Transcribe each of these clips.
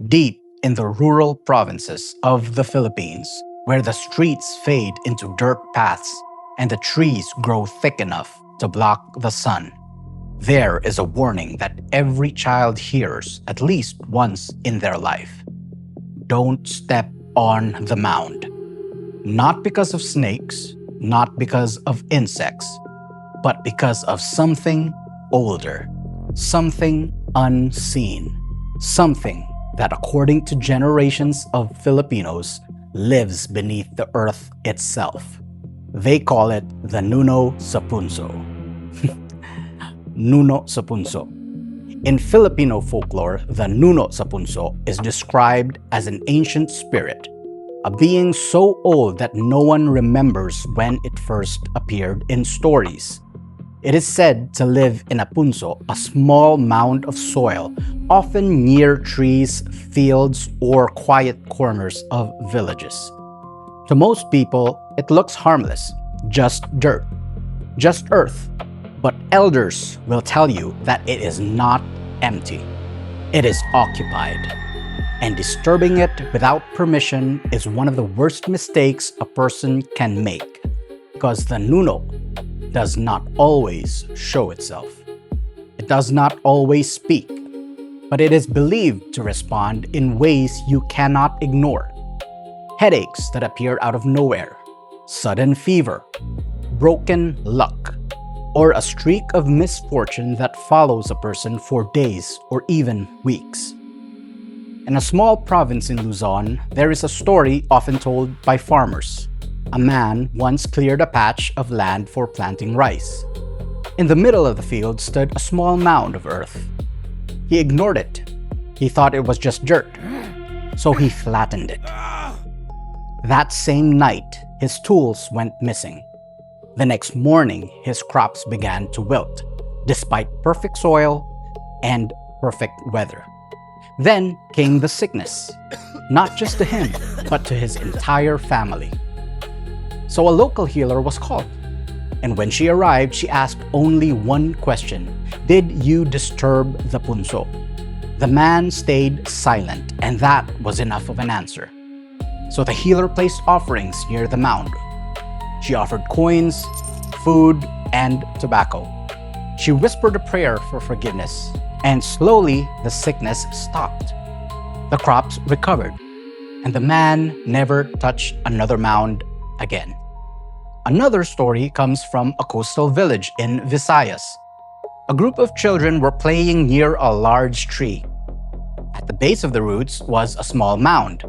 Deep in the rural provinces of the Philippines, where the streets fade into dirt paths and the trees grow thick enough to block the sun, there is a warning that every child hears at least once in their life. Don't step on the mound. Not because of snakes, not because of insects, but because of something older, something unseen, something that, according to generations of Filipinos, lives beneath the earth itself. They call it the Nuno sa Punso. Nuno sa Punso. In Filipino folklore, the Nuno sa Punso is described as an ancient spirit, a being so old that no one remembers when it first appeared in stories. It is said to live in a punso, a small mound of soil, often near trees, fields, or quiet corners of villages. To most people, it looks harmless, just dirt, just earth. But elders will tell you that it is not empty. It is occupied. And disturbing it without permission is one of the worst mistakes a person can make, because the Nuno does not always show itself. It does not always speak, but it is believed to respond in ways you cannot ignore. Headaches that appear out of nowhere, sudden fever, broken luck, or a streak of misfortune that follows a person for days or even weeks. In a small province in Luzon, there is a story often told by farmers. A man once cleared a patch of land for planting rice. In the middle of the field stood a small mound of earth. He ignored it. He thought it was just dirt, so he flattened it. That same night, his tools went missing. The next morning, his crops began to wilt, despite perfect soil and perfect weather. Then came the sickness, not just to him, but to his entire family. So a local healer was called. And when she arrived, she asked only one question. Did you disturb the punso? The man stayed silent, and that was enough of an answer. So the healer placed offerings near the mound. She offered coins, food, and tobacco. She whispered a prayer for forgiveness, and slowly the sickness stopped. The crops recovered, and the man never touched another mound again. Another story comes from a coastal village in Visayas. A group of children were playing near a large tree. At the base of the roots was a small mound.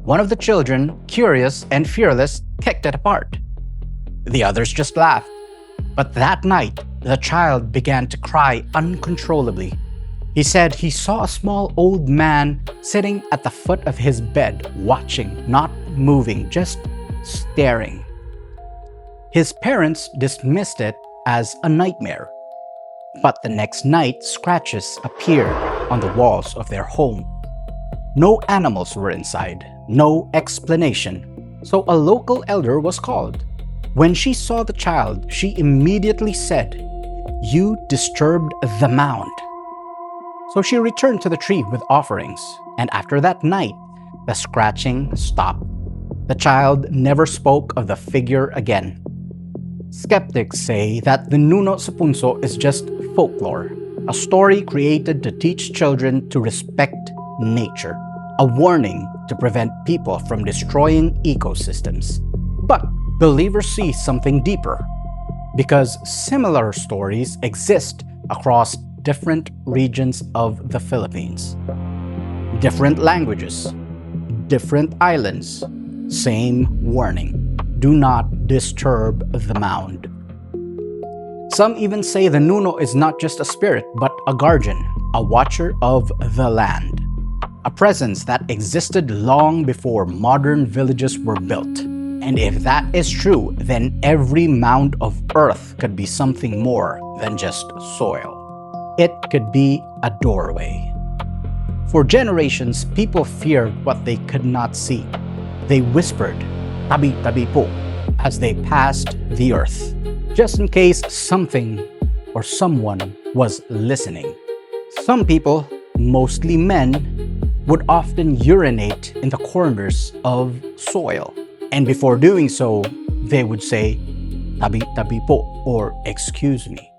One of the children, curious and fearless, kicked it apart. The others just laughed. But that night, the child began to cry uncontrollably. He said he saw a small old man sitting at the foot of his bed, watching, not moving, just staring. His parents dismissed it as a nightmare. But the next night, scratches appeared on the walls of their home. No animals were inside, no explanation. So a local elder was called. When she saw the child, she immediately said, "You disturbed the mound." So she returned to the tree with offerings, and after that night, the scratching stopped. The child never spoke of the figure again. Skeptics say that the Nuno sa Punso is just folklore, a story created to teach children to respect nature, a warning to prevent people from destroying ecosystems. But believers see something deeper, because similar stories exist across different regions of the Philippines. Different languages, different islands, same warning. Do not disturb the mound. Some even say the Nuno is not just a spirit, but a guardian, a watcher of the land. A presence that existed long before modern villages were built. And if that is true, then every mound of earth could be something more than just soil. It could be a doorway. For generations, people feared what they could not see. They whispered, "Tabi-Tabi Po," as they passed the earth, just in case something or someone was listening. Some people, mostly men, would often urinate in the corners of soil. And before doing so, they would say, Tabi-Tabi Po, or excuse me.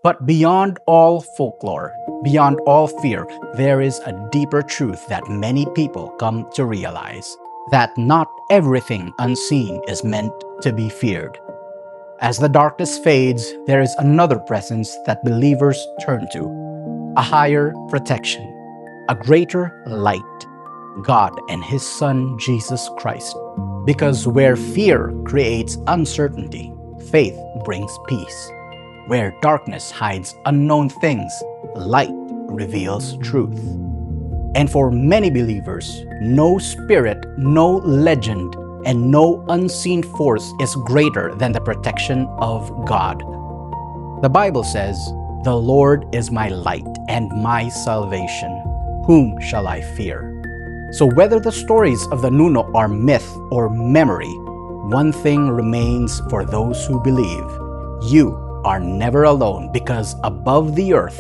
But beyond all folklore, beyond all fear, there is a deeper truth that many people come to realize, that not everything unseen is meant to be feared. As the darkness fades, there is another presence that believers turn to, a higher protection, a greater light, God and His Son, Jesus Christ. Because where fear creates uncertainty, faith brings peace. Where darkness hides unknown things, light reveals truth. And for many believers, no spirit, no legend, and no unseen force is greater than the protection of God. The Bible says, "The Lord is my light and my salvation. Whom shall I fear?" So whether the stories of the Nuno are myth or memory, one thing remains for those who believe. You are never alone, because above the earth,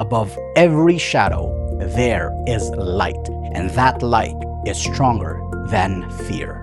above every shadow, there is light, and that light is stronger than fear.